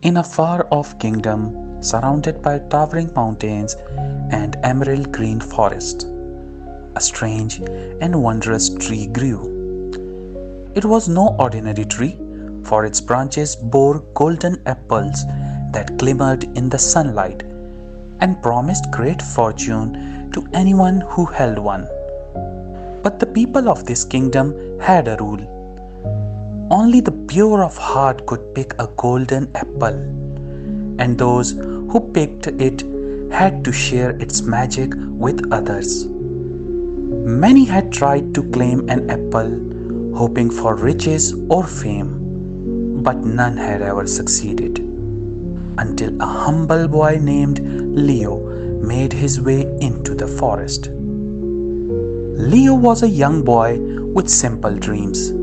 In a far-off kingdom surrounded by towering mountains and emerald green forest, a strange and wondrous tree grew. It was no ordinary tree, for its branches bore golden apples that glimmered in the sunlight and promised great fortune to anyone who held one. But the people of this kingdom had a rule. Only the pure of heart could pick a golden apple, and those who picked it had to share its magic with others. Many had tried to claim an apple, hoping for riches or fame, but none had ever succeeded, until a humble boy named Leo made his way into the forest. Leo was a young boy with simple dreams.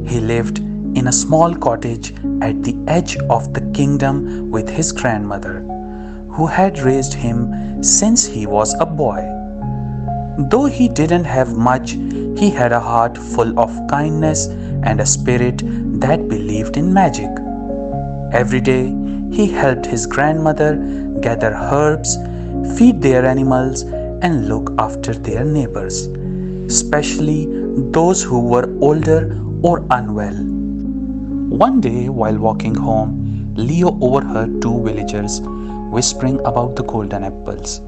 He lived in a small cottage at the edge of the kingdom with his grandmother, who had raised him since he was a boy. Though he didn't have much, he had a heart full of kindness and a spirit that believed in magic. Every day, he helped his grandmother gather herbs, feed their animals, and look after their neighbors, especially those who were older or unwell. One day, while walking home, Leo overheard two villagers whispering about the golden apples.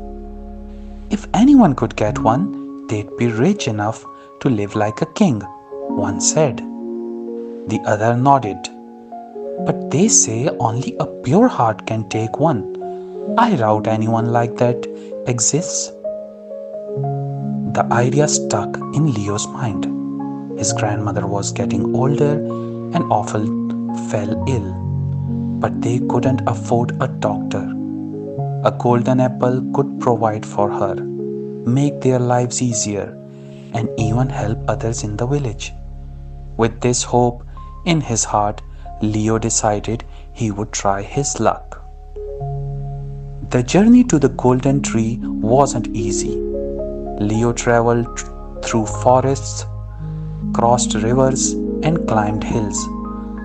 If anyone could get one, they'd be rich enough to live like a king, one said. The other nodded. But they say only a pure heart can take one. I doubt anyone like that exists. The idea stuck in Leo's mind. His grandmother was getting older and often fell ill, but they couldn't afford a doctor. A golden apple could provide for her, make their lives easier, and even help others in the village. With this hope in his heart, Leo decided he would try his luck. The journey to the golden tree wasn't easy. Leo traveled through forests, crossed rivers, and climbed hills,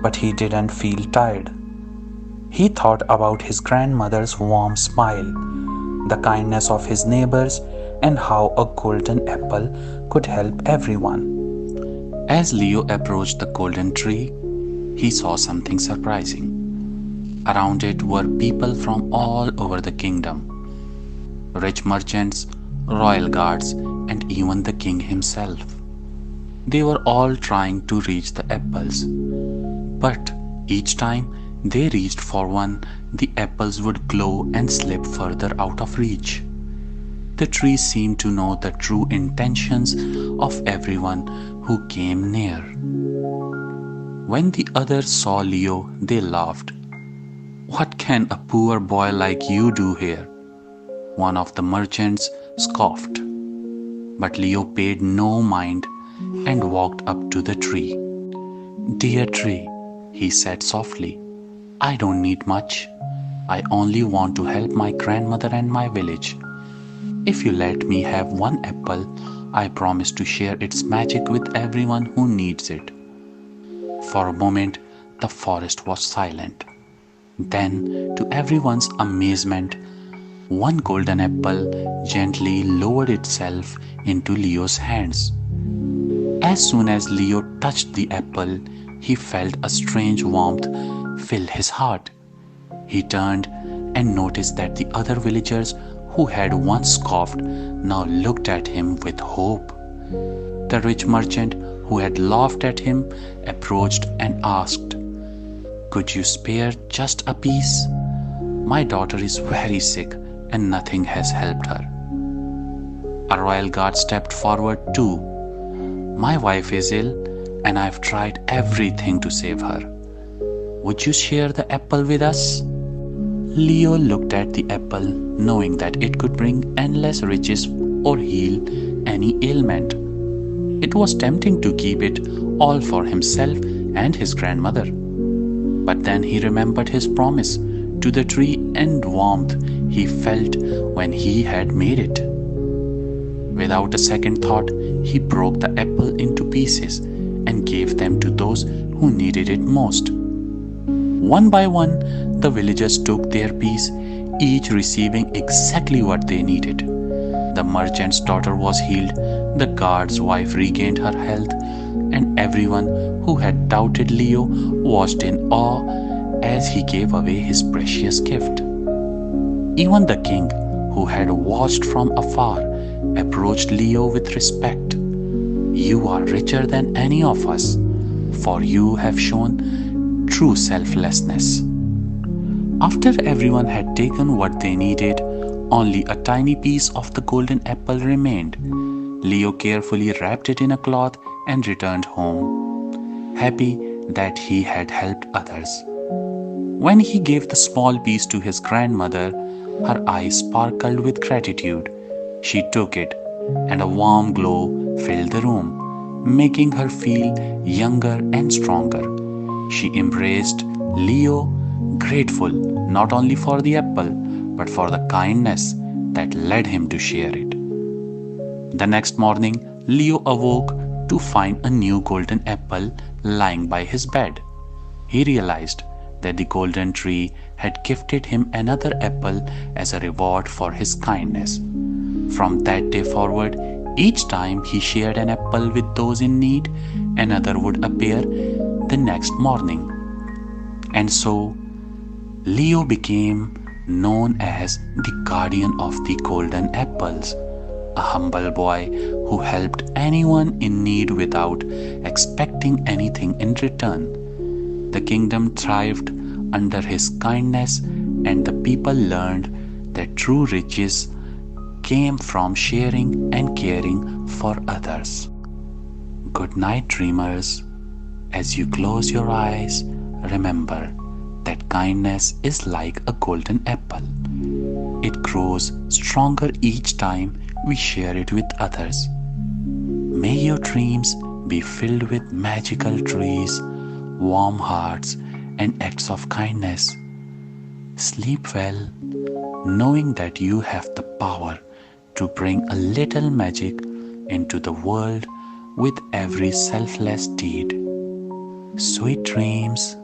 but he didn't feel tired. He thought about his grandmother's warm smile, the kindness of his neighbors, and how a golden apple could help everyone. As Leo approached the golden tree, he saw something surprising. Around it were people from all over the kingdom, rich merchants, royal guards, and even the king himself. They were all trying to reach the apples, but each time they reached for one, the apples would glow and slip further out of reach. The tree seemed to know the true intentions of everyone who came near. When the others saw Leo, they laughed. "What can a poor boy like you do here?" One of the merchants scoffed. But Leo paid no mind and walked up to the tree. "Dear tree," he said softly, "I don't need much. I only want to help my grandmother and my village. If you let me have one apple, I promise to share its magic with everyone who needs it." For a moment, the forest was silent. Then, to everyone's amazement, one golden apple gently lowered itself into Leo's hands. As soon as Leo touched the apple, he felt a strange warmth fill his heart. He turned and noticed that the other villagers who had once scoffed now looked at him with hope. The rich merchant who had laughed at him approached and asked, "Could you spare just a piece? My daughter is very sick and nothing has helped her." A royal guard stepped forward too. "My wife is ill and I've tried everything to save her. Would you share the apple with us?" Leo looked at the apple, knowing that it could bring endless riches or heal any ailment. It was tempting to keep it all for himself and his grandmother. But then he remembered his promise to the tree and warmth he felt when he had made it. Without a second thought, he broke the apple into pieces and gave them to those who needed it most. One by one, the villagers took their piece, each receiving exactly what they needed. The merchant's daughter was healed, the guard's wife regained her health, and everyone who had doubted Leo watched in awe as he gave away his precious gift. Even the king, who had watched from afar, approached Leo with respect. You are richer than any of us, for you have shown true selflessness. After everyone had taken what they needed, only a tiny piece of the golden apple remained. Leo carefully wrapped it in a cloth and returned home, happy that he had helped others. When he gave the small piece to his grandmother, her eyes sparkled with gratitude. She took it, and a warm glow filled the room, making her feel younger and stronger. She embraced Leo, grateful not only for the apple, but for the kindness that led him to share it. The next morning, Leo awoke to find a new golden apple lying by his bed. He realized that the golden tree had gifted him another apple as a reward for his kindness. From that day forward, each time he shared an apple with those in need, another would appear the next morning. And so, Leo became known as the guardian of the golden apples, a humble boy who helped anyone in need without expecting anything in return. The kingdom thrived under his kindness, and the people learned that true riches came from sharing and caring for others. Good night, dreamers. As you close your eyes, remember that kindness is like a golden apple. It grows stronger each time we share it with others. May your dreams be filled with magical trees, warm hearts, and acts of kindness. Sleep well, knowing that you have the power to bring a little magic into the world with every selfless deed. Sweet dreams.